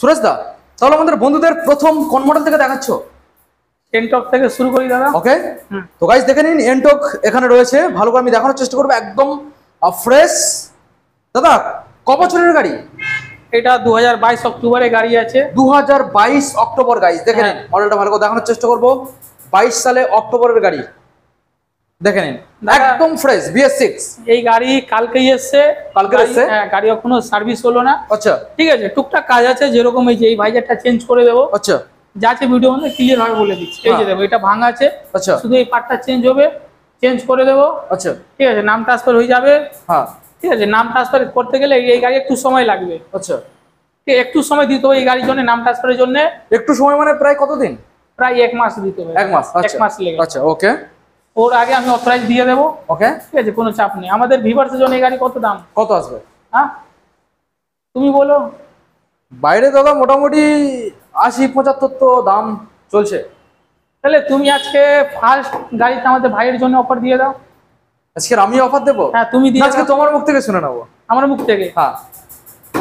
সুরেশ দা, তাহলে আমাদের বন্ধুদের প্রথম কোন মডেল থেকে দেখাচ্ছ? এনটক থেকে শুরু করি দাদা। ওকে, তো গাইস দেখে নিন, এনটক এখানে রয়েছে। ভালো করে আমি দেখানোর চেষ্টা করবো, একদম ফ্রেশ। দাদা, ক বছরের গাড়ি এটা 2022 অক্টোবরে গাড়ি আছে। 2022 অক্টোবর। গাইস দেখে নিন, মডেলটা ভালো করে দেখানোর চেষ্টা করবো। 22 সালে অক্টোবরের গাড়ি দেখে নিন, একদম ফ্রেশ BS6। এই গাড়ি কালকেই এসছে। কালকে এসছে? হ্যাঁ, গাড়ি এখনো সার্ভিস হলো না। আচ্ছা ঠিক আছে, টুকটাক কাজ আছে, যেরকম এই যে এই ভাইজারটা চেঞ্জ করে দেবো। আচ্ছা যা আছে ভিডিও মধ্যে ক্লিয়ার ভাবে বলে দিচ্ছি। এই যে দেখো, এটা ভাঙা আছে, আচ্ছা শুধু এই পার্টটা চেঞ্জ হবে, চেঞ্জ করে দেবো। আচ্ছা ঠিক আছে, নাম ট্রান্সফার হয়ে যাবে। হ্যাঁ ঠিক আছে, নাম ট্রান্সফার করতে গেলে এই গাড়ি একটু সময় লাগবে। আচ্ছা, ঠিক, একটু সময় দিতে হবে এই গাড়ির জন্য, নাম ট্রান্সফারের জন্য। একটু সময় মানে প্রায় কতদিন? প্রায় 1 মাস দিতে হবে। 1 মাস? 1 মাস লেগে। আচ্ছা ওকে ওর আগে আমি অথরাইজ দিয়ে দেবো। ওকে, ঠিক আছে, কোনো চাপ নেই। আমাদের ভিভার্সের জন্য এই গাড়ি কত দাম? কত আসবে? হ্যাঁ, তুমি বলো। বাইরে দাদা মোটামুটি 80-75 তো দাম চলছে। তাহলে তুমি আজকে ফার্স্ট গাড়িতে আমাদের ভাইয়ের জন্য অফার দিয়ে দাও। আজকে আমি অফার দেবো? হ্যাঁ, তুমি দিয়ে আজকে দাও। তোমার মুখ থেকে শুনে নেবো। আমার মুখ থেকে? হ্যাঁ,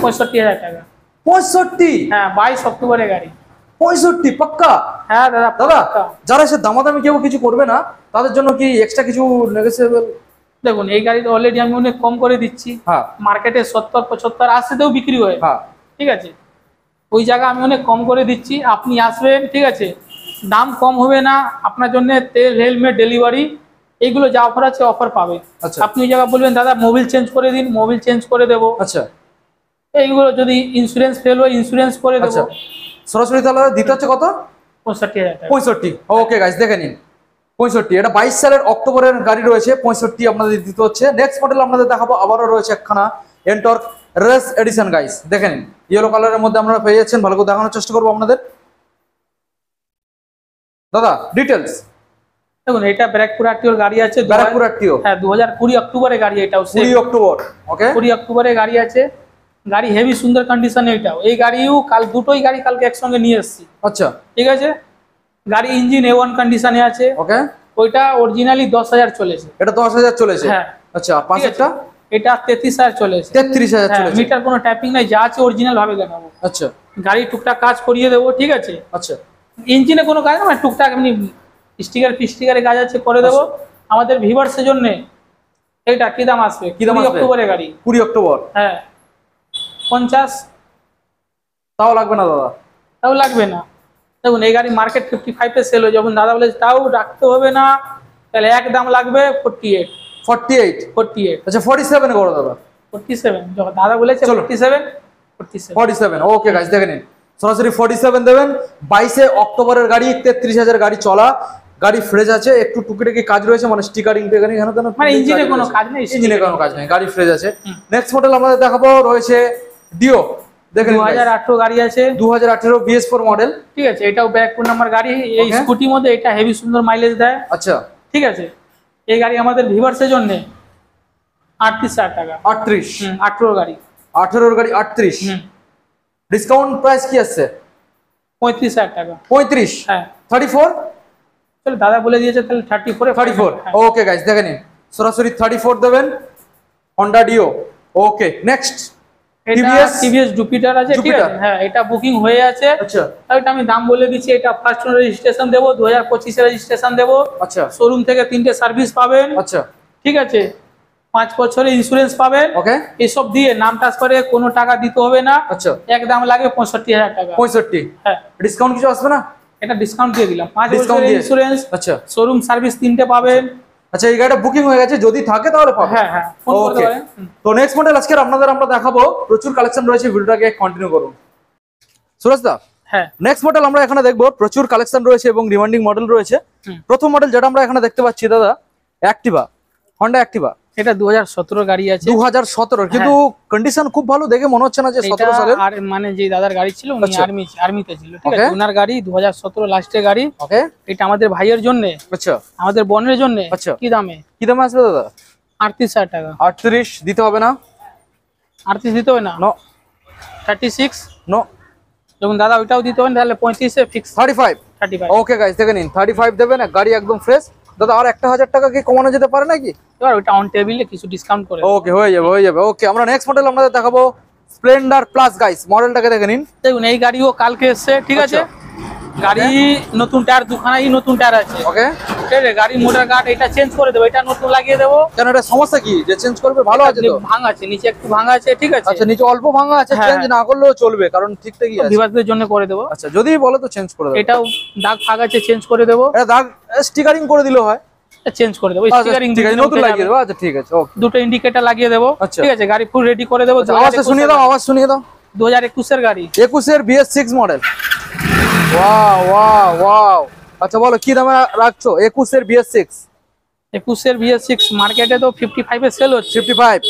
65,000 টাকা। 65? হ্যাঁ, 22 অক্টোবরে গাড়ি। 65 পাক্কা? হ্যাঁ দাদা, দাদা পাক্কা। যারা সে দামাদামি কেউ কিছু করবে না, তাদের জন্য কি এক্সট্রা কিছু নেগোসিয়েবল? দেখুন, এই গাড়িটা অলরেডি আমি অনেক কম করে দিচ্ছি। হ্যাঁ মার্কেটে 70, 75, 80তেও বিক্রি হয়। হ্যাঁ ঠিক আছে, ওই জায়গা আমি অনেক কম করে দিচ্ছি। আপনি আসবেন, ঠিক আছে, দাম কম হবে না আপনার জন্য। তেল, হেলমেট, ডেলিভারি, এইগুলো যা অফার আছে অফার পাবে। আচ্ছা আপনি ওই জায়গা বলবেন দাদা মোবিল চেঞ্জ করে দিন, মোবিল চেঞ্জ করে দেবো। আচ্ছা এইগুলো যদি ইন্স্যুরেন্স ফেল হয়, ইন্স্যুরেন্স করে আচ্ছা, দেবো। সরাসরি তাহলে দিতে হচ্ছে কত? 65,000 টাকা। 65? ওকে গাইস দেখে নিন, 65। এটা 22 সালের অক্টোবরের গাড়ি রয়েছে, 65 আপনাদের দিতে হচ্ছে। নেক্সট মডেল আপনাদের দেখাবো, আবারও রয়েছে একখানা এনটর্ক রেস এডিশন। গাইস দেখে নিন, ইয়েলো কালারের মধ্যে আপনারা পেয়ে যাচ্ছেন। ভালো করে দেখানোর চেষ্টা করবো আপনাদের। দাদা ডিটেলস। দেখুন, এটা ব্যারাকপুর আরটিওর গাড়ি আছে। ব্যারাকপুর আরটিও? হ্যাঁ, 2020 অক্টোবরে গাড়ি। এটাও 20 অক্টোবর। ওকে, 20 অক্টোবরে গাড়ি আছে। গাড়ি হেভি সুন্দর কন্ডিশনে। এটাও, এই গাড়িও কাল দুটোই গাড়ি কালকে একসঙ্গে নিয়ে এসেছি। আচ্ছা ঠিক আছে, গাড়ি ইঞ্জিন A1 কন্ডিশনে আছে। ওকে, ওইটা অরিজিনালি 10,000 চলেছে। এটা 10,000 চলেছে? হ্যাঁ। আচ্ছা, পাশেরটা? এটা 33,000 চলেছে। 33,000 চলেছে? মিটার কোনো ট্যাপিং নাই, যা আছে অরিজিনাল ভাবে দেখাবো। আচ্ছা গাড়ি টুকটাক কাজ করিয়ে দেবো। ঠিক আছে, আচ্ছা ইঞ্জিনে কোনো কাজ না, টুকটাক এমনি স্টিকারে কাজ আছে, করে দেবো। আমাদের ভিভার্সের জন্য এটা কি দাম আসবে? কি দাম 20 আসবে? অক্টোবরে গাড়ি। 20 অক্টোবর? হ্যাঁ, 50। তাও লাগবে না দাদা? তাও লাগবে না। দেখুন, এই গাড়ি মার্কেট 55-এ সেল হয়। যখন দাদা বলে তাও রাখতে হবে না, তাহলে এক দাম লাগবে 48। 48? 48। আচ্ছা 47 করো দাদা। 47 যখন দাদা বলেছে 47। 47 ওকে গাইস দেখে নিন, সরাসরি 47 দেবেন। 22 অক্টোবরের গাড়ি, 33,000 গাড়ি চলা গাড়ি, ফ্রেশ আছে। একটু টুকিটাকি কাজ রয়েছে, মানে স্টিকারিং টেকারিং এখানে তেন, মানে ইঞ্জিনে কোনো কাজ নেই, ইঞ্জিনে কোনো কাজ নেই, গাড়ি ফ্রেশ আছে। নেক্সট মডেল আমাদের দেখাবো রয়েছে ডিও। দেখে নিন, 2018 গাড়ি আছে। 2018 BS4 মডেল। ঠিক আছে, এটাও ব্যারাকপুর নাম্বার গাড়ি। এই স্কুটির মধ্যে এটা হেভি সুন্দর মাইলেজ দেয়। আচ্ছা ঠিক আছে, এই গাড়ি আমাদের ভিভার্সের জন্য 38,000 টাকা। 38? 18 গাড়ি। 18 গাড়ি 38? ডিসকাউন্ট প্রাইস কি আছে? 35,000 টাকা। 35? হ্যাঁ। 34? চলো, দাদা বলে দিয়েছে তাহলে 34। 34 ওকে গাইস দেখে নিন, সরাসরি 34 দেবেন। Honda Dio. Okay, next TVS Jupiter আছে। ঠিক আছে, হ্যাঁ, এটা বুকিং হয়ে আছে। আচ্ছা, এটা আমি দাম বলে দিচ্ছি। এটা ফার্স্ট রেজিস্ট্রেশন দেবো, 2025 রেজিস্ট্রেশন দেবো। আচ্ছা শোরুম থেকে 3টে সার্ভিস পাবেন। আচ্ছা ঠিক আছে, 5 বছরের ইন্স্যুরেন্স পাবেন। ওকে, এসব দিয়ে নাম ট্রান্সফারে কোনো টাকা দিতে হবে না। আচ্ছা, এক দাম লাগে 65,000 টাকা। 65? হ্যাঁ, ডিসকাউন্ট কিছু আসবে না? এটা ডিসকাউন্ট দিয়ে দিলাম। 5 ডিসকাউন্ট বছরের দিয়ে? ইন্স্যুরেন্স, আচ্ছা শোরুম সার্ভিস 3টে পাবেন। আচ্ছা, এই গাড়িটা বুকিং হয়ে গেছে, যদি থাকে তাহলে পাবেন। হ্যাঁ হ্যাঁ, ফোন করতে ওকে, পারেন। তো নেক্সট মডেল আজকে আপনাদের আমরা দেখাবো। প্রচুর কালেকশন রয়েছে, ভিডিওটাকে কন্টিনিউ করুন। সুরেশ দা, হ্যাঁ, নেক্সট মডেল আমরা এখানে দেখবো। প্রচুর কালেকশন রয়েছে এবং ডিমান্ডিং মডেল রয়েছে। প্রথম মডেল যেটা আমরা এখানে দেখতে পাচ্ছি দাদা, অ্যাক্টিভা, হন্ডা অ্যাক্টিভা। এটা 2017 গাড়ি আছে। 2017? কিন্তু কন্ডিশন খুব ভালো দেখে মনে হচ্ছে না যে 17 সালের। আর মানে যে দাদার গাড়ি ছিল উনি আর্মিতে ছিল। ঠিক আছে, ওনার গাড়ি 2017 লাস্টের গাড়ি। ওকে, এটা আমাদের ভাইয়ের জন্য, আচ্ছা, আমাদের বোনের জন্য। আচ্ছা, কি দামে? কি দামে আসবে দাদা? 38,000 টাকা। 38 দিতে হবে না? 38 দিতে হবে না? নো। 36? নো। যখন দাদা ওইটাও দিতে হবে তাহলে 35-এ ফিক্স। 35? ওকে গাইস দেখে নিন, 35 দেবেন। গাড়ি একদম ফ্রেশ। দাদা আর 1,000 টাকা কি কমানো যেতে পারে নাকি? এবার ওইটা অন টেবিলে কিছু ডিসকাউন্ট করে। ওকে, হয়ে যাবে হয়ে যাবে। ওকে, আমরা নেক্সট মডেল আপনাদের দেখাবো স্প্লেন্ডার প্লাস গাইস, মডেলটাকে দেখে নিন। দেখুন এই গাড়িও কালকে এসছে, ঠিক আছে। গাড়ি নতুন টায়ার, দুখানাই নতুন টায়ার আছে। ওকে, ঠিক আছে। গাড়ি মোটর গার্ড এটা চেঞ্জ করে দেবো, এটা নতুন লাগিয়ে দেবো। কেন এটা সমস্যা কি যে চেঞ্জ করবে? ভালো আছে তো? ভাঙা আছে, নিচে একটু ভাঙা আছে, ঠিক আছে। আচ্ছা, নিচে অল্প ভাঙা আছে, হ্যাঁ। চেঞ্জ না করলেও চলবে কারণ ঠিকঠাকই আছে। ভিউয়ারদের জন্য করে দেবো। আচ্ছা, যদি বলো তো চেঞ্জ করে দেবো। এটাও দাগ ফাগ আছে, চেঞ্জ করে দেবো। এটা দাগ স্টিকারিং করে দিলেও হয়। চেঞ্জ করে দেবো, আচ্ছা, স্টিকারিং ঠিক আছে, নতুন লাগিয়ে দেবো। আচ্ছা, ঠিক আছে, ওকে। দুটো ইন্ডিকেটর লাগিয়ে দেবো, আচ্ছা। ঠিক আছে। গাড়ি ফুল রেডি করে দেবো। আওয়াজটা শুনিয়ে দাও, আওয়াজ শুনিয়ে দাও। 2021 গাড়ি, 21 BS6 model. Wow wow wow. আচ্ছা বলো কি দামে রাখছো 21 BS6? 21 BS6 মার্কেটে তো 55 এ সেল হচ্ছে। 55?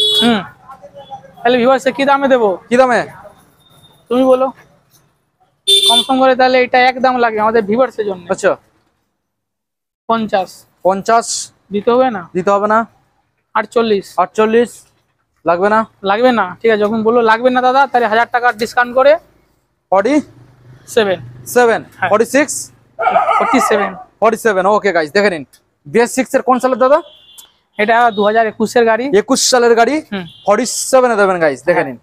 তাহলে ভিউয়ার্সে কি দামে দেবো? কি দামে? তুমি বলো, কম সম করে। তাহলে এটা এক দাম লাগে আমাদের ভিউয়ার্সের জন্য। আচ্ছা, 50 দিতে হবে না? দিতে হবে না। 48 লাগবে না? লাগবে না, ঠিক আছে। যখন বললো লাগবে না দাদা, তাহলে 1000 টাকা ডিসকাউন্ট করে 47 হ্যাঁ। 46 47। ওকে গাইস, দেখে নিন। BS6 এর কোন সালের দাদা? এটা 2021 এর গাড়ি। 21 সালের গাড়ি। 47 এ দেবেন গাইস, দেখে নিন।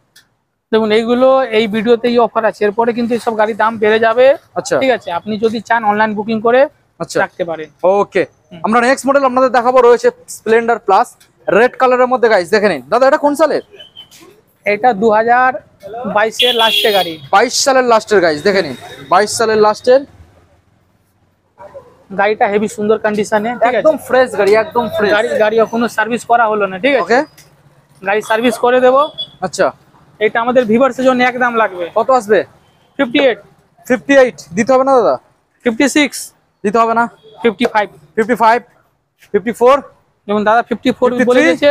দেখুন এইগুলো এই ভিডিওতেই অফার আছে, এরপরে কিন্তু এইসব গাড়ির দাম বেড়ে যাবে। আচ্ছা, ঠিক আছে। আপনি যদি চান অনলাইন বুকিং করে আচ্ছা রাখতে পারেন। ওকে, আমরা নেক্সট মডেল আপনাদের দেখাবো, রয়েছে স্প্লেন্ডার প্লাস রেড কালারের মধ্যে গাইস, দেখে নিন। দাদা এটা কোন সালের? এটা 2022 এর লাস্টে গাড়ি। 22 সালের লাস্টের গাইস, দেখে নিন। 22 সালের লাস্টের গাড়িটা হেভি সুন্দর কন্ডিশনে, ঠিক আছে। একদম ফ্রেশ গাড়ি, একদম ফ্রেশ। গাড়ি এখনো সার্ভিস করা হলো না, ঠিক আছে। ওকে, গাড়ি সার্ভিস করে দেবো। আচ্ছা। এটা আমাদের ভিউয়ার্সের জন্য এক দাম লাগবে। কত আসবে? 58 58 দিতে হবে না দাদা? 56 দিতে হবে না? 55 55 54 যেমন দাদা 54 বলে 53? দিয়েছে।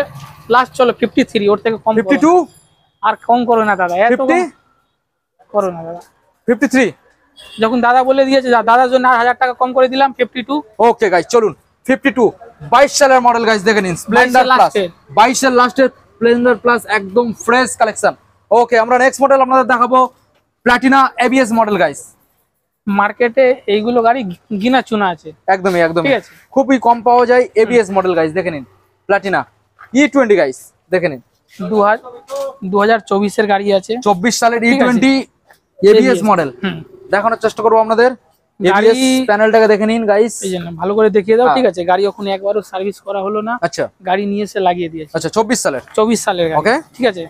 লাস্ট চলো 53, ওর থেকে কম করো। 52 আর কম করো না দাদা, এত 50 করো না দাদা। 53? যখন দাদা বলে দিয়েছে, দাদার জন্য আর 1000 টাকা কম করে দিলাম, 52। ওকে গাইস, চলুন। 52 22 সালের মডেল গাইস, দেখে নিন। স্প্লেন্ডার প্লাস 22 এর লাস্টের স্প্লেন্ডার প্লাস, একদম ফ্রেশ কালেকশন। ওকে, আমরা নেক্সট মডেল আপনাদের দেখাবো প্লাটিনা ABS মডেল গাইস। মার্কেটে এইগুলো গাড়ি গিনা চুনা আছে, একদমই একদমই, ঠিক আছে। খুবই কম পাওয়া যায় ABS মডেল গাইস, দেখে নিন। প্লাটিনা E20 গাইস, দেখে নিন। 2024 এর গাড়ি আছে। 24 সালের ঠিক আছে। E20 ABS মডেল দেখানোর চেষ্টা করবো আপনাদের। গাড়ি ABS প্যানেলটাকে দেখে নিন গাইস। এই জন্য ভালো করে দেখিয়ে দাও, হ্যাঁ। ঠিক আছে। গাড়ি ওখানে একবারও সার্ভিস করা হলো না, আচ্ছা গাড়ি নিয়ে এসে লাগিয়ে দিয়েছে। আচ্ছা, 24 সালের। 24 সালের গাড়ি, Okay. ঠিক আছে।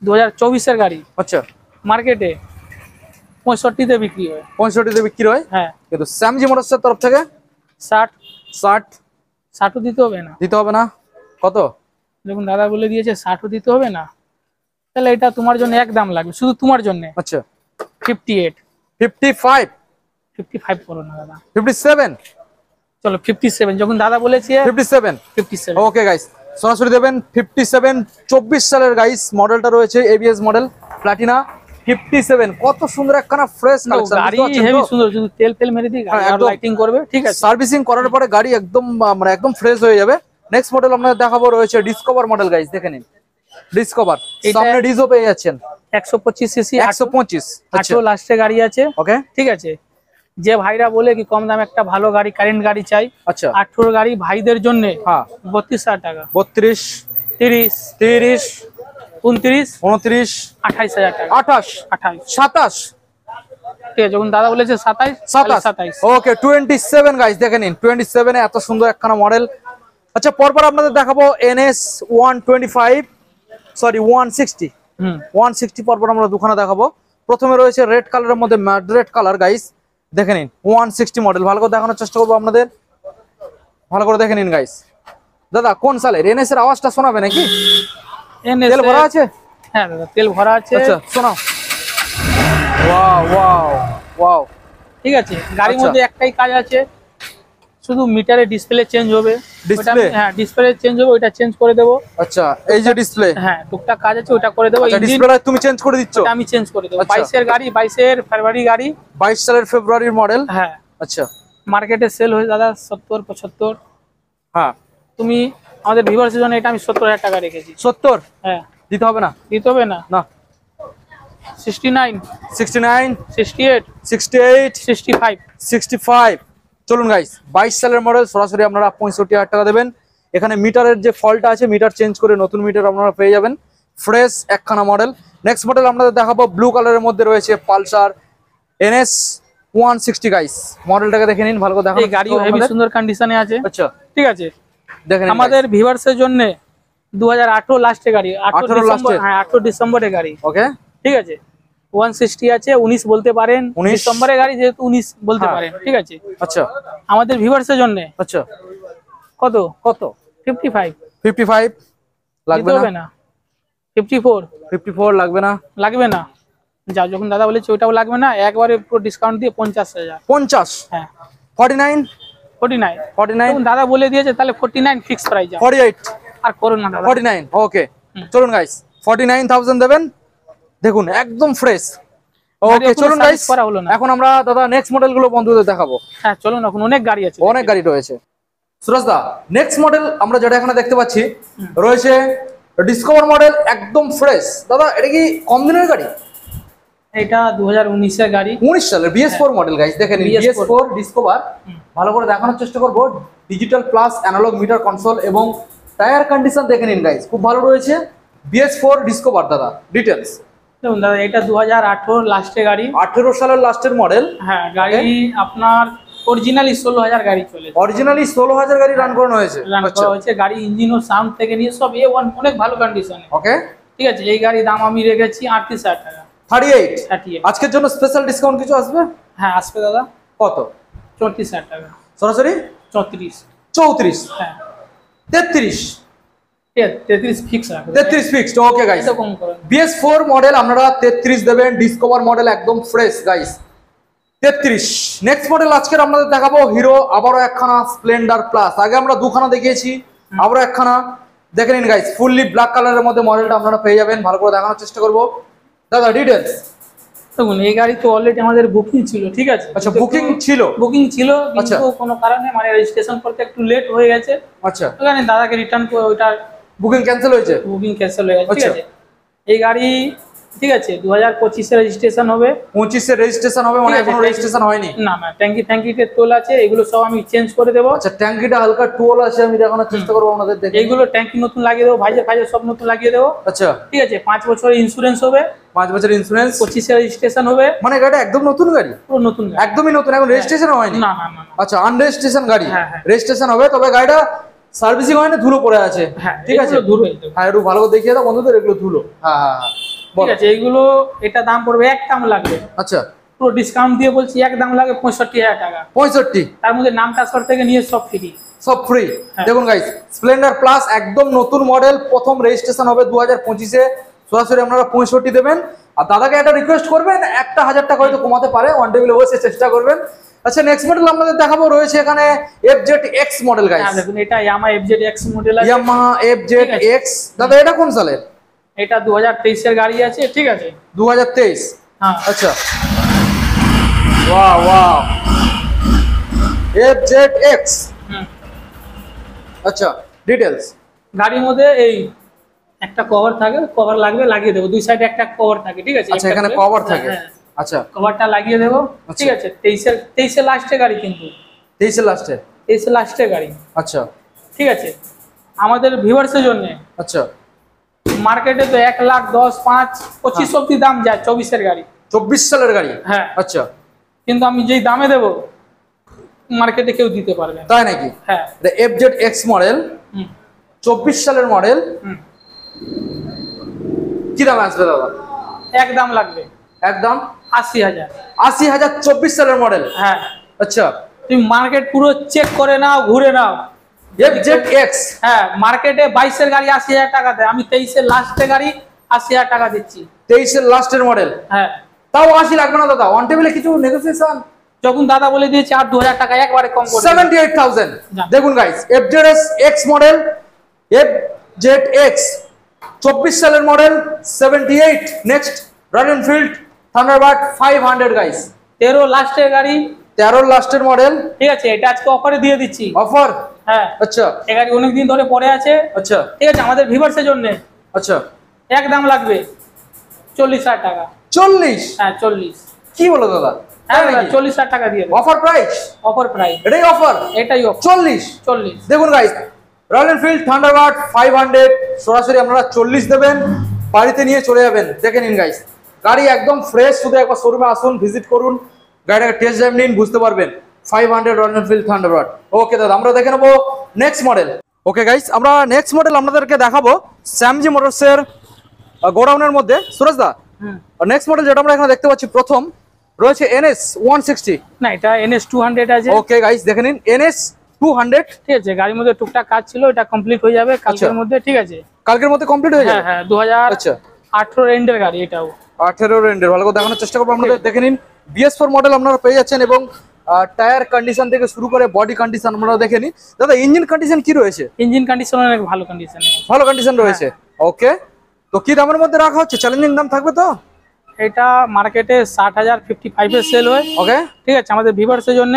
2024 এর গাড়ি আচ্ছা, মার্কেটে 65 তে বিক্রি হয়। 65 তে বিক্রি হয়, হ্যাঁ। কিন্তু স্যামজি মোটরসের তরফ থেকে 60 60 দিতে হবে না। দিতে হবে না? কত? যখন দাদা বলে দিয়েছে 60 দিতে হবে না, তাহলে এটা তোমার জন্য এক দাম লাগবে, শুধু তোমার জন্য। আচ্ছা, 58 55 55 করো না দাদা। 57 চলো 57, যখন দাদা বলেছে 57। 57। ওকে গাইস, সরাসরি দেবেন 57। 24 সালের গাইস মডেলটা রয়েছে ABS মডেল প্লাটিনা 57। কত সুন্দর একখানা ফ্রেশ কালেকশন, গাড়ি হেভি সুন্দর, শুধু তেল মেরে দিই, গাড়ি আর একদম। লাইটিং করবে, ঠিক আছে। সার্ভিসিং করার পরে গাড়ি একদম মানে একদম ফ্রেশ হয়ে যাবে। নেক্সট মডেল আপনাদের দেখাবো, রয়েছে ডিসকভার মডেল গাইস, দেখে নিন। ডিসকভার সামনে ডিজো পেয়ে যাচ্ছেন। 125 সিসি 125। আচ্ছা, 8 লাস্টে গাড়ি আছে। ওকে, ঠিক আছে। যে ভাইরা বলে কি কম দামে একটা ভালো গাড়ি, কারেন্ট গাড়ি চাই, আচ্ছা 18 গাড়ি ভাইদের জন্য হ্যাঁ 32,000 টাকা। 32 30 30 29 29 28,000 টাকা। 28 28, 27 ঠিক আছে। যখন দাদা বলেছে 27, 27। ওকে, 27 গাইস, দেখে নিন। 27 এ এত সুন্দর একখানা মডেল। আচ্ছা, পরপর আপনাদের দেখাবো NS 125 সরি 160 160 পরপর আমরা দুখানা দেখাবো। প্রথমে রয়েছে রেড কালারের মধ্যে রেড কালার গাইস, দেখে নিন। 160 মডেল ভালো করে দেখানোর চেষ্টা করবো আপনাদের, ভালো করে দেখে নিন গাইস। দাদা কোন সালের? NS এর আওয়াজটা শোনাবে নাকি? তেল ভরা আছে? হ্যাঁ দাদা, তেল ভরা আছে। আচ্ছা, শোনাও। ওয়াও ওয়াও ওয়াও, ঠিক আছে। গাড়ির আচ্ছা। মধ্যে একটাই কাজ আছে, শুধু মিটারে ডিসপ্লে চেঞ্জ হবে। ডিসপ্লে? হ্যাঁ, ডিসপ্লে চেঞ্জ হবে, ওইটা চেঞ্জ করে দেবো। আচ্ছা, এই যে ডিসপ্লে। হ্যাঁ, টুকটাক কাজ আছে, ওইটা করে দেবো। আচ্ছা, ইঞ্জিন ডিসপ্লেটা তুমি চেঞ্জ করে দিচ্ছ? আমি চেঞ্জ করে দেবো। আচ্ছা। 22 এর গাড়ি, 22 এর ফেব্রুয়ারি গাড়ি। 22 সালের ফেব্রুয়ারির মডেল। হ্যাঁ, আচ্ছা, মার্কেটে সেল হয়ে দাদা 70 75। হ্যাঁ তুমি আমাদের ভিউয়ার্সের জন্য এটা আমি 70,000 টাকা রেখেছি। 70 হ্যাঁ, দিতে হবে না? দিতে হবে না। না। 69 69 68 68 65। 65। চলুন গাইস, 22 সালের মডেল, সরাসরি আপনারা 65,000 টাকা দেবেন। এখানে মিটারের যে ফল্টটা আছে, মিটার চেঞ্জ করে নতুন মিটার আপনারা পেয়ে যাবেন। ফ্রেশ একখানা মডেল। নেক্সট মডেল আপনাদের দেখাবো ব্লু কালারের মধ্যে রয়েছে পালসার NS 160 গাইস। মডেলটাকে দেখে নিন, ভালো করে দেখানো। এই গাড়িও হেভি সুন্দর কন্ডিশনে আছে। আচ্ছা ঠিক আছে, দেখেন আমাদের ভিউয়ার্সের জন্য 2018 লাস্টে গাড়ি, 18 ডিসেম্বর, হ্যাঁ 18 ডিসেম্বরের গাড়ি। ওকে ঠিক আছে, 160 আছে, 19 বলতে পারেন, 19 ডিসেম্বরের গাড়ি যেহেতু 19 বলতে পারেন। ঠিক আছে, আচ্ছা আমাদের ভিউয়ার্সের জন্য আচ্ছা কত কত 55 55 লাগবে দিতে হবে না? না? 54 54 লাগবে না? লাগবে না? যা, যখন দাদা বলেছে ওইটাও লাগবে না, একবারে পুরো ডিসকাউন্ট দিয়ে 50,000। 50? হ্যাঁ 49 49 49 তখন দাদা বলে দিয়েছে, তাহলে 49 ফিক্স প্রাইস। 48 আর করুন না দাদা। 49 ওকে চলুন গাইস 49,000 দেবেন। দেখুন একদম ফ্রেশ। ওকে চলুন গাইস, করা হলো না। এখন আমরা দাদা নেক্সট মডেল গুলো বন্ধুদের দেখাবো। হ্যাঁ চলুন, এখন অনেক গাড়ি আছে, অনেক গাড়ি রয়েছে। সুরজ দা নেক্সট মডেল আমরা যেটা এখানে দেখতে পাচ্ছি রয়েছে ডিসকভার মডেল, একদম ফ্রেশ। দাদা এটা কি কম দিনের গাড়ি? এটা 2019 এর গাড়ি, 19 সালের BS4 মডেল গাইস। দেখেন BS4 ডিসকভার, ভালো করে দেখানোর চেষ্টা করব। Digital plus analog meter console এবং টায়ার কন্ডিশন দেখে নিন গাইস, খুব ভালো রয়েছে। BS4 ডিসকভার দাদা ডিটেইলস দেখুন দাদা, এটা 2018 লাস্টে গাড়ি, 18 সালের লাস্টের মডেল। হ্যাঁ গাড়ি আপনার অরিজিনালি 16,000 গাড়ি চলেছে, অরিজিনালি 16,000 গাড়ি রান করানো হয়েছে। রান করা হয়েছে। গাড়ি ইঞ্জিন ও সাউন্ড থেকে নিয়ে সব A1 অনেক ভালো কন্ডিশনে। ওকে ঠিক আছে, এই গাড়ির দাম আমি রেখেছি 38,000 টাকা। 38? 38 আজকের জন্য স্পেশাল ডিসকাউন্ট কিছু আসবে? হ্যাঁ আসবে দাদা, কত? 34,000 টাকা। সরাসরি 34? 34? হ্যাঁ 33? 33 ফিক্স রাখবে। 33 ফিক্সড। ওকে গাইস, এটা কম করেন। BS4 মডেল আপনারা 33 দেবেন। ডিসকভার মডেল একদম ফ্রেশ গাইস, 33। নেক্সট মডেল আজকের আপনাদের দেখাবো হিরো, আবারও একখানা স্প্লেন্ডার প্লাস। আগে আমরা দুখানা দেখিয়েছি, আবারও একখানা দেখে নিন গাইস। ফুললি ব্ল্যাক কালারের মধ্যে মডেলটা আপনারা পেয়ে যাবেন, ভালো করে দেখানোর চেষ্টা করব। দাদা ডিটেইলস দেখুন, এই গাড়ি তো অলরেডি আমাদের বুকিং ছিল। ঠিক আছে, আচ্ছা বুকিং ছিল? বুকিং ছিল, আচ্ছা। কিন্তু কোনো কারণে মানে রেজিস্ট্রেশন করতে একটু লেট হয়ে গেছে। আচ্ছা ওখানে দাদাকে রিটার্ন করে ওইটার বুকিং ক্যান্সেল হয়েছে? বুকিং ক্যান্সেল হয়ে গেছে। ঠিক আচ্ছা। আছে, এই গাড়ি ঠিক আছে 2025 এ রেজিস্ট্রেশন হবে। 25 এর রেজিস্ট্রেশন হবে মানে ঠিক আছে, এখনো রেজিস্ট্রেশন হয়নি? না না, ট্যাঙ্কিতে তোল আছে, এগুলো সব আমি চেঞ্জ করে দেবো। আচ্ছা ট্যাঙ্কিটা হালকা টোল আছে, আমি দেখানোর চেষ্টা করব আপনাদের দেখে। এইগুলো ট্যাঙ্কি নতুন লাগিয়ে দেবো, ভাইজার সব নতুন লাগিয়ে দেবো। আচ্ছা ঠিক আছে, 5 বছরের ইন্স্যুরেন্স হবে, 5 বছরের ইন্স্যুরেন্স, 25 এ রেজিস্ট্রেশন হবে। মানে গাড়িটা একদম নতুন গাড়ি? পুরো নতুন গাড়ি, একদমই নতুন, এখন রেজিস্ট্রেশন হয়নি? না না না না। আচ্ছা আনরেজিস্ট্রেশন গাড়ি, হ্যাঁ, হ্যাঁ। রেজিস্ট্রেশন হবে, তবে গাড়িটা সার্ভিসিং হয়নি, ধুলো পড়ে আছে। হ্যাঁ ঠিক আছে, দূর হয়ে যাবে। হ্যাঁ একটু ভালো করে দেখিয়ে দাও বন্ধুদের, এগুলো ধুলো। হ্যাঁ হ্যাঁ হ্যাঁ ঠিক আছে, এইগুলো এটা দাম পড়বে, এক দাম লাগবে, আচ্ছা পুরো ডিসকাউন্ট দিয়ে বলছি, এক দাম লাগে 65,000 টাকা। 65? তার মধ্যে নাম ট্রান্সফার থেকে নিয়ে সব ফ্রি, সব ফ্রি। হ্যাঁ। দেখুন গাইস, স্প্লেন্ডার প্লাস একদম নতুন মডেল, প্রথম রেজিস্ট্রেশন হবে 2025 এ। সরাসরি আপনারা 65 দেবেন। আর দাদাকে একটা রিকোয়েস্ট করবেন, 1,000 টাকা হয়তো কমাতে পারে, ওয়ান টেবিলে বসে চেষ্টা করবেন। আচ্ছা নেক্সট মডেল আপনাদের দেখাবো রয়েছে এখানে FZX মডেল গাইস। হ্যাঁ দেখুন, এটা ইয়ামাহা FZX মডেল আছে। ইয়ামাহা FZX দাদা, এটা কোন সালের? এটা 2023 এর গাড়ি আছে। ঠিক আছে, 2023? হ্যাঁ আচ্ছা ওয়াও ওয়াও, FZX। হুম। আচ্ছা ডিটেইলস। গাড়ির মধ্যে এই একটা কভার থাকে, কভার লাগবে, লাগিয়ে দেবো। দুই সাইডে একটা কভার থাকে। ঠিক আছে, আচ্ছা একটা এখানে করে। কভার থাকে। হ্যাঁ, আচ্ছা কভারটা লাগিয়ে দেবো। আচ্ছা। ঠিক আছে, 23 লাস্টে গাড়ি, কিন্তু 23 লাস্টে? 23 লাস্টে গাড়ি। আচ্ছা ঠিক আছে, আমাদের ভিউয়ার্সের জন্য আচ্ছা মার্কেটে তো 1,10,000, 5, 25 অব্দি দাম যায় 24 এর গাড়ি। 24 সালের গাড়ি? হ্যাঁ, আচ্ছা কিন্তু আমি যেই দামে দেবো মার্কেটে কেউ দিতে পারবে না। তাই নাকি? হ্যাঁ। এটা FZX মডেল, হুম 24 সালের মডেল। হুম। কি দাম আসবে দাদা? এক দাম লাগবে, একদম 80,000। 80,000? 24 সালের মডেল? হ্যাঁ, আচ্ছা তুমি মার্কেট পুরো চেক করে নাও, ঘুরে নাও। FZX? হ্যাঁ, মার্কেটে 22 এর গাড়ি 80,000 টাকা দেয়, আমি 23 এর লাস্টে গাড়ি 80,000 টাকা দিচ্ছি। 23 এর লাস্টের মডেল? হ্যাঁ, তাও 80 লাগবে না দাদা? ওয়ান টেবিলে কিছু নেগোসিয়েশন? যখন দাদা বলে দিয়েছে আর 2,000 টাকা একবারে কম করে 78,000। যান। দেখুন গাইস, FZX মডেল, FZX 24 সালের model, 78। Next royal Enfield Thunderbird 500 guys. 13 লাস্টের গাড়ি। 13 লাস্টের মডেল। ঠিক আছে, এটা আজকে অফারে দিয়ে দিচ্ছি। অফার? হ্যাঁ, আচ্ছা এই গাড়ি অনেকদিন ধরে পড়ে আছে। আচ্ছা ঠিক আছে, আমাদের ভিউয়ার্সের জন্য আচ্ছা এক দাম লাগবে 40,000 টাকা। 40? হ্যাঁ 40। কি বলো দাদা? হ্যাঁ 40,000 টাকা দিয়ে দেবো, অফার প্রাইস? অফার প্রাইস, এটাই অফার? এটাই অফার। 40? দেখুন গাইস, রয়্যাল এনফিল্ড থান্ডারবার্ড 500 সরাসরি আপনারা 40 দেবেন। বাড়িতে নিয়ে চলে যাবেন। দেখে নিন গাইস, গাড়ি একদম ফ্রেশ, শুধু একবার শোরুমে আসুন, ভিজিট করুন, গাড়িটাকে টেস্ট ড্রাইভ নিন, বুঝতে পারবেন। 500 রয়্যাল এনফিল্ড থান্ডারবার্ড। ওকে দাদা, আমরা দেখে নেবো নেক্সট মডেল। ওকে গাইস, আমরা নেক্সট মডেল আপনাদেরকে দেখাবো স্যামজি মোটরসের গোডাউনের মধ্যে। সুরেশ দা, নেক্সট মডেল যেটা আমরা এখানে দেখতে পাচ্ছি প্রথম রয়েছে NS 160। না, এটা NS 200 আছে। ওকে গাইস, দেখে নিন NS 200। ঠিক আছে, গাড়ির মধ্যে টুকটাক কাজ ছিল, এটা কমপ্লিট হয়ে যাবে কালকের মধ্যে। ঠিক আছে, কালকের মধ্যে কমপ্লিট হয়ে যাবে। হ্যাঁ 2018 এন্ডের গাড়ি এটাও। 18 রেন্ডের, ভালো করে দেখানোর চেষ্টা করবো আপনাদের। দেখে নিন BS4 মডেল আপনারা পেয়ে যাচ্ছেন, এবং টায়ার কন্ডিশন থেকে শুরু করে বডি কন্ডিশন আপনারা দেখে নিন। দাদা ইঞ্জিন কন্ডিশন কি রয়েছে? ইঞ্জিন কন্ডিশন অনেক ভালো কন্ডিশন, ভালো কন্ডিশন রয়েছে। ওকে, তো কি দামের মধ্যে রাখা হচ্ছে? চ্যালেঞ্জিং দাম থাকবে তো? এটা মার্কেটে 60,000 55 এর সেল হয়। ওকে, ঠিক আছে, আমাদের ভিউয়ার্সের জন্য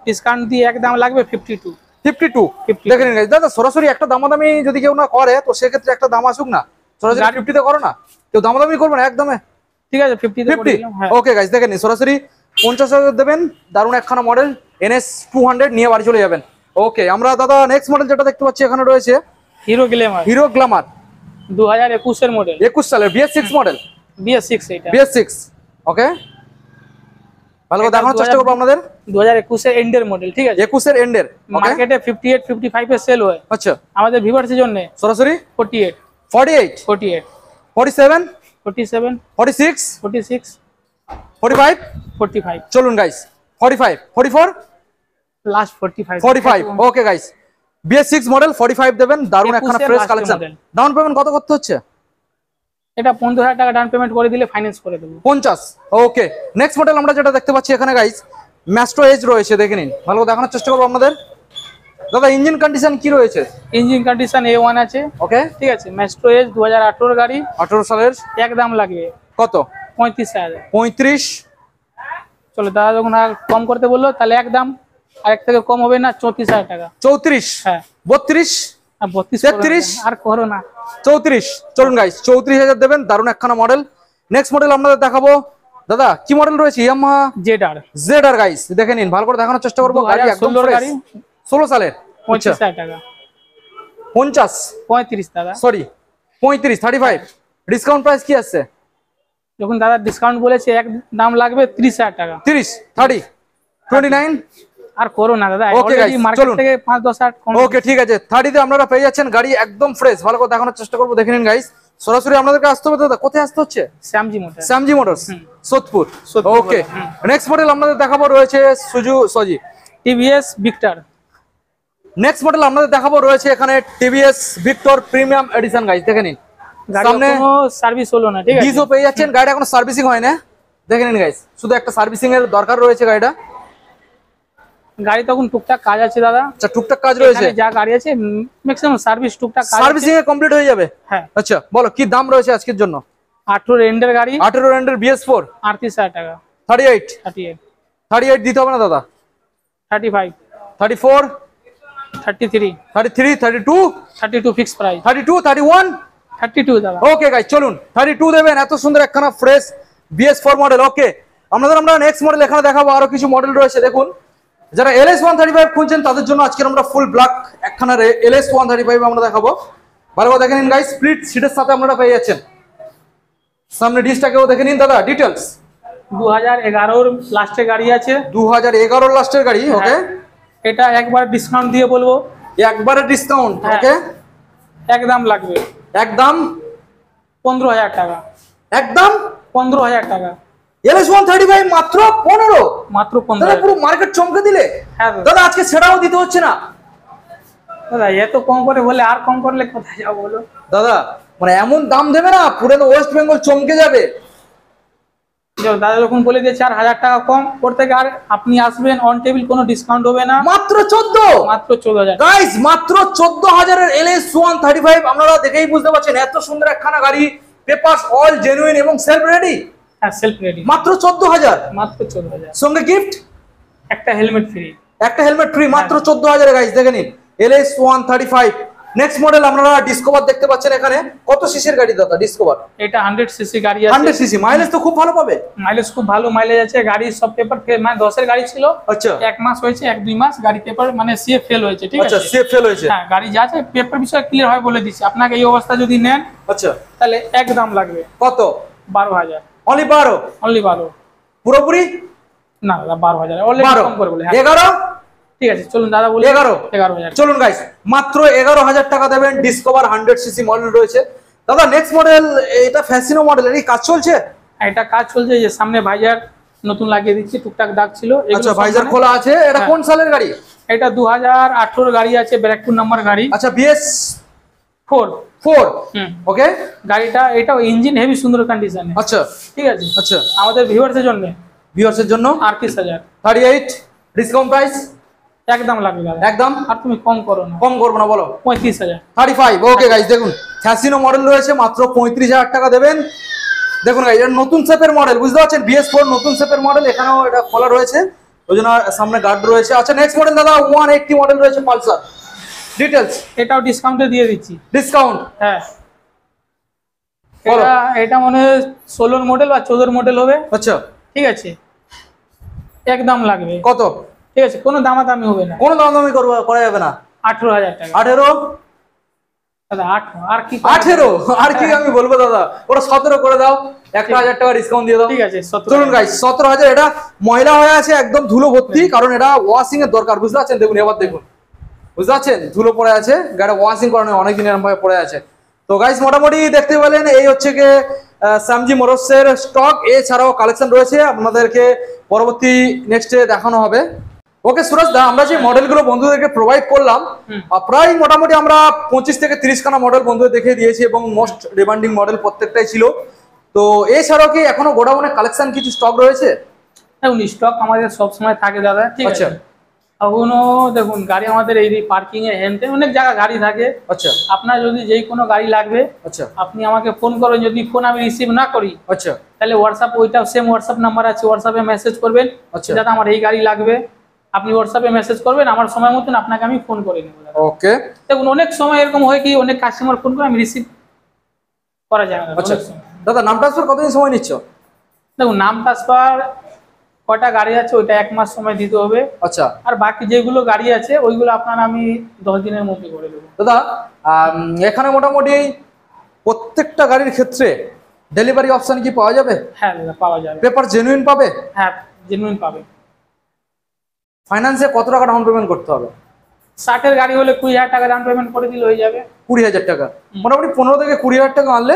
ডিসকাউন্ট দিয়ে একদম লাগবে 52। 52 দেখে নিন গাইস। দাদা সরাসরি একটা দামাদামি যদি কেউ না করে, তো সেক্ষেত্রে একটা দাম আসুক না, সরাসরি 50 তে করো না, কেউ দামাদামি করবে না একদমে। ঠিক আছে, 50 তে করে 50। দিলাম। হ্যাঁ, ওকে গাইস, দেখে নিন সরাসরি 50,000 দেবেন, দারুণ একখানা মডেল NS 200 নিয়ে বাড়ি চলে যাবেন। ওকে, আমরা দাদা নেক্সট মডেল যেটা দেখতে পাচ্ছি এখানে রয়েছে হিরো গ্ল্যামার। হিরো গ্ল্যামার 2021 এর মডেল, 21 সালের BS6 মডেল। BS6 এটা। BS6। ওকে, ভালো করে দেখানোর চেষ্টা করবো আপনাদের। 2021 এর এন্ডের মডেল। ঠিক আছে, 21 এর এন্ডের। মার্কেটে 58 55 এর সেল হয়। আচ্ছা, আমাদের ভিউয়ার্সের জন্য সরাসরি 48 48 47 47 47 46 46 45 45 চলুন guys, 45 44 last 45 45। Okay guys, BS6 model 45 দেবেন, দারুণ 21 একখানা এর fresh last collection. model। Down payment কত করতে হচ্ছে? এটা 15,000 টাকা ডাউন পেমেন্ট করে দিলে ফাইন্যান্স করে দেবো। 50। ওকে, নেক্সট মডেল আমরা যেটা দেখতে পাচ্ছি এখানে গাইস ম্যাস্ট্রো এজ রয়েছে, দেখে নিন, ভালো করে দেখানোর চেষ্টা করবো আপনাদের। দাদা ইঞ্জিন কন্ডিশন কি রয়েছে? ইঞ্জিন কন্ডিশন A1 আছে। ওকে, ঠিক আছে, ম্যাস্ট্রো এজ 2018 গাড়ি, 18 সালের। একদম লাগবে কত? 35,000। 35। চলো দাদা যখন আর কম করতে বললো, তাহলে একদম আরেক থেকে কম হবে না, 34,000 টাকা। 34। হ্যাঁ, 32। আর 32 33 আর করো না। 34। চলুন গাইস, 34,000 দেবেন, দারুণ একখানা মডেল। নেক্সট মডেল আপনাদের দেখাবো। দাদা কি মডেল রয়েছে? ইয়ামাহা জেডার। ZR গাইস, দেখে নিন, ভালো করে দেখানোর চেষ্টা করবো। গাড়ি একদম 2016 ফ্রেশ, গাড়ি, 16 সালের। 35,000 টাকা। 50 35 দাদা। সরি 35 35। ডিসকাউন্ট প্রাইস কি আসছে? যখন দাদা ডিসকাউন্ট বলেছে এক দাম লাগবে 30,000 টাকা। 30 30 29। আর করো না দাদা, Okay, অলরেডি guys, মার্কেট চলুন। থেকে 5-10,000 কম। ওকে ঠিক আছে, 30 তে আপনারা পেয়ে যাচ্ছেন, গাড়ি একদম ফ্রেশ, ভালো করে দেখানোর চেষ্টা করবো। দেখে নিন গাইস, সরাসরি আপনাদেরকে আসতে হবে। দাদা কোথায় আসতে হচ্ছে? স্যামজি মোটর। স্যামজি মোটরস, সোদপুর। সোদপুর, ওকে, নেক্সট মডেল আপনাদের দেখাবো রয়েছে টিভিএস ভিক্টর। নেক্সট মডেল আপনাদের দেখাবো রয়েছে এখানে TVS Victor premium addition guys, দেখে নিন। গাড়ি সামনে কোনো সার্ভিস হলো না। ঠিক আছে, ডিজও পেয়ে যাচ্ছেন, গাড়িটা এখনো সার্ভিসিং হয় না, দেখে নিন গাইস, শুধু একটা সার্ভিসিং এর দরকার রয়েছে গাড়িটা। গাড়ি তখন টুকটাক কাজ আছে দাদা। আচ্ছা, টুকটাক কাজ রয়েছে, এখানে যা গাড়ি আছে ম্যাক্সিমাম সার্ভিস টুকটাক কাজ আছে। সার্ভিসিং এ কমপ্লিট হয়ে যাবে। হ্যাঁ, আচ্ছা, বলো কি দাম রয়েছে আজকের জন্য? 18 এন্ডের গাড়ি, 18 রেন্ডের BS4 38,000 টাকা। 38 38 38 দিতে হবে না দাদা? 35 34 33 33 32 32 ফিক্স প্রাইস। 32 31। 32 দাদা। ওকে গাইস, চলুন 32 দেবেন, এত সুন্দর একখানা ফ্রেশ BS4 মডেল। ওকে, আমরা নেক্সট মডেল এখানে দেখাবো, আরো কিছু মডেল রয়েছে। দেখুন, যারা LS 135 খুঁজছেন তাদের জন্য আজকে আমরা ফুল ব্ল্যাক একখানা LS 135 আমরা দেখাবো। ভালো করে দেখে নিন গাইস, স্প্লিট সিটের সাথে আপনারা পেয়ে যাচ্ছেন। সামনে ডিসটাকেও দেখে নিন দাদা, ডিটেলস। 2011 লাস্টে গাড়ি আছে, 2011 লাস্টের গাড়ি। ওকে, এটা একবার ডিসকাউন্ট দিয়ে বলবো, একবারে ডিসকাউন্ট। হ্যাঁ। ওকে, একদম লাগবে একদম 15,000 টাকা। একদম 15,000 টাকা, LS 135 মাত্র 15। মাত্র দাদা 15,000। পুরো মার্কেট চমকে দিলে। হ্যাঁ দাদা। দাদা আজকে সেটাও দিতে হচ্ছে না দাদা এত কম করে বলে আর কম করলে কোথায় যাবো বলো? দাদা, মানে এমন দাম দেবে না, পুরো ওয়েস্ট বেঙ্গল চমকে যাবে। দাদা যখন বলে দিয়েছে আর 1,000 টাকা কম করতে, আর আপনি আসবেন অন টেবিল, কোনো ডিসকাউন্ট হবে না। মাত্র 14। মাত্র 14,000 গাইস, মাত্র 14,000 এর LS 135 আপনারা দেখেই বুঝতে পারছেন, এত সুন্দর একখানা গাড়ি, পেপারস অল জেনুইন এবং সেলফ রেডি। হ্যাঁ, সেলফ রেডি। মাত্র 14,000, মাত্র 14,000, সঙ্গে গিফট একটা হেলমেট ফ্রি। একটা হেলমেট ফ্রি, মাত্র 14,000 গাইস। দেখে নিন, LS 135 নেক্সট মডেল আপনারা ডিসকভার দেখতে পাচ্ছেন এখানে। কত সিসির গাড়ি দাদা ডিসকভার? এটা 100 সিসি গাড়ি আছে। 100 সিসি, মাইলেজ তো খুব ভালো পাবে। মাইলেজ খুব ভালো মাইলেজ আছে। গাড়ির সব পেপার মানে 10 এর গাড়ি ছিল, আচ্ছা 1 মাস হয়েছে, 1-2 মাস গাড়ি পেপার মানে সিএফ ফেল হয়েছে, ঠিক আছে? আচ্ছা সিএফ ফেল হয়েছে। হ্যাঁ, গাড়ি যা আছে পেপার বিষয় ক্লিয়ার হয় বলে দিচ্ছি। আপনাকে এই অবস্থা যদি নেন আচ্ছা তাহলে একদম লাগবে কত? 12,000 অনলি 12? অনলি 12 পুরোপুরি না দাদা 12,000 অলরেডি কম করে বলে। 11? ঠিক আছে চলুন দাদা বলি 11,000। চলুন গাইস, মাত্র 11,000 টাকা দেবেন। ডিসকভার 100 সিসি মডেল রয়েছে। দাদা নেক্সট মডেল, এটা ফ্যাসিনো মডেল, এর কি কাজ চলছে? এটা কাজ চলছে, যে সামনে ভাইজার নতুন লাগিয়ে দিচ্ছি, টুকটাক দাগ ছিল। আচ্ছা ভাইজার খোলা আছে। এটা কোন সালের গাড়ি? এটা 2018 গাড়ি আছে, ব্যারাকপুর নাম্বার গাড়ি। আচ্ছা BS 4। ওকে। গাড়িটা এটাও ইঞ্জিন হেভি সুন্দর কন্ডিশনে। আচ্ছা ঠিক আছে। আচ্ছা আমাদের ভিউয়ার্সের জন্য ভিউয়ার্সের জন্য 38,000 38 ডিসকাউন্ট প্রাইস একদম লাগবে দাদা। একদম। আর তুমি কম করো না। কম করবো না বলো? 35,000 35। ওকে গাইস, দেখুন ফ্যাসিনো মডেল রয়েছে, মাত্র 35,000 টাকা দেবেন। দেখুন গাইস, এটা নতুন শেপের মডেল, বুঝতে পারছেন? BS4 নতুন শেপের মডেল, এখানেও এটা খোলা রয়েছে, ওই জন্য সামনে গার্ড রয়েছে। আচ্ছা নেক্সট মডেল দাদা 180 মডেল রয়েছে পালসার, ডিটেলস। এটাও ডিসকাউন্টে দিয়ে দিচ্ছি। ডিসকাউন্ট? হ্যাঁ, এটা মনে হয় 16 মডেল বা 14 মডেল হবে। আচ্ছা ঠিক আছে, একদম লাগবে। কত? ঠিক আছে, কোনো দামাদামি হবে না। কোনো দামাদামি করা যাবে না? 18,000 টাকা। 18? দাদা 18 আর কি 18 আর কি আমি বলবো দাদা, ওরা 17 করে দাও, 1,000 টাকা ডিসকাউন্ট দিয়ে দাও। ঠিক আছে 17। চলুন গাইস 17,000। এটা ময়লা হয়ে আছে, একদম ধুলো ভর্তি, কারণ এটা ওয়াশিং এর দরকার, বুঝতে পারছেন? দেখুন এবার দেখুন, বুঝতে পারছেন? ধুলো পড়ে আছে, গাড়ি ওয়াশিং করানো অনেক দিন এরকম ভাবে পড়ে আছে। তো গাইস মোটামুটি দেখতে পেলেন, এই হচ্ছে কি স্যামজি মোটরসের স্টক। এছাড়াও কালেকশন রয়েছে, আপনাদেরকে পরবর্তী নেক্সটে দেখানো হবে। ওকে সুরজ দা, আমরা যে মডেলগুলো বন্ধুদেরকে প্রোভাইড করলাম, প্রায় মোটামুটি আমরা 25 থেকে 30 খানা মডেল বন্ধুদের দেখিয়ে দিয়েছি, এবং মোস্ট ডিমান্ডিং মডেল প্রত্যেকটাই ছিল। তো এছাড়াও কি এখনো গোডাউনে কালেকশন কিছু স্টক রয়েছে? দেখুন স্টক আমাদের সব সময় থাকে দাদা, ঠিক আছে? এখনো দেখুন গাড়ি আমাদের এই পার্কিং এ হেনতে অনেক জায়গা গাড়ি থাকে। আচ্ছা আপনার যদি যেই কোনো গাড়ি লাগবে, আচ্ছা আপনি আমাকে ফোন করবেন। যদি ফোন আমি রিসিভ না করি, আচ্ছা তাহলে হোয়াটসঅ্যাপ, ওইটা সেম হোয়াটসঅ্যাপ নাম্বার আছে, হোয়াটসঅ্যাপে মেসেজ করবেন, আচ্ছা দাদা আমার এই গাড়ি লাগবে। আপনি হোয়াটসঅ্যাপে মেসেজ করবেন, আমার সময় মতন আপনাকে আমি ফোন করে নেব। ওকে। দেখুন অনেক সময় এরকম হয় কি, অনেক কাস্টমার ফোন করে, আমি রিসিভ করা যায় না। আচ্ছা দাদা, নাম ট্রান্সফার কতদিন সময় নিচ্ছ? দেখুন নাম ট্রান্সফার কয়টা গাড়ি আছে ওইটা 1 মাস সময় দিতে হবে। আচ্ছা। আর বাকি যেগুলো গাড়ি আছে ওইগুলো আপনার আমি 10 দিনের মধ্যে করে দেবো। দাদা এখানে মোটামুটি প্রত্যেকটা গাড়ির ক্ষেত্রে ডেলিভারি অপশন কি পাওয়া যাবে? হ্যাঁ দাদা পাওয়া যাবে। পেপার জেনুইন পাবে? হ্যাঁ জেনুইন পাবে। ফাইন্যান্সে কত টাকা ডাউন পেমেন্ট করতে হবে? 60 এর গাড়ি হলে 20,000 টাকা ডাউন পেমেন্ট করে দিলে হয়ে যাবে। 20,000 টাকা? মোটামুটি 15 থেকে 20,000 টাকা আনলে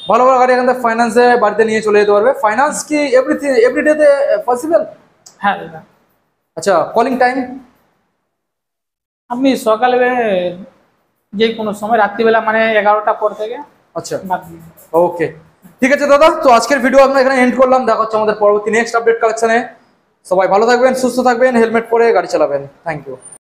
ভালো ভালো গাড়ি এখান থেকে ফাইন্যান্সে বাড়িতে নিয়ে চলে যেতে পারবে। ফাইন্যান্স কি এভরিডেতে পসিবল? হ্যাঁ দাদা। আচ্ছা কলিং টাইম? আপনি সকালে যে কোনো সময়, রাত্রিবেলা মানে 11টা পর থেকে। আচ্ছা ওকে, ঠিক আছে দাদা। তো আজকের ভিডিও আমরা এখানে এন্ড করলাম। দেখা হচ্ছে আমাদের পরবর্তী নেক্সট আপডেট কালেকশনে। সবাই ভালো থাকবেন, সুস্থ থাকবেন, হেলমেট পরে গাড়ি চালাবেন। Thank you.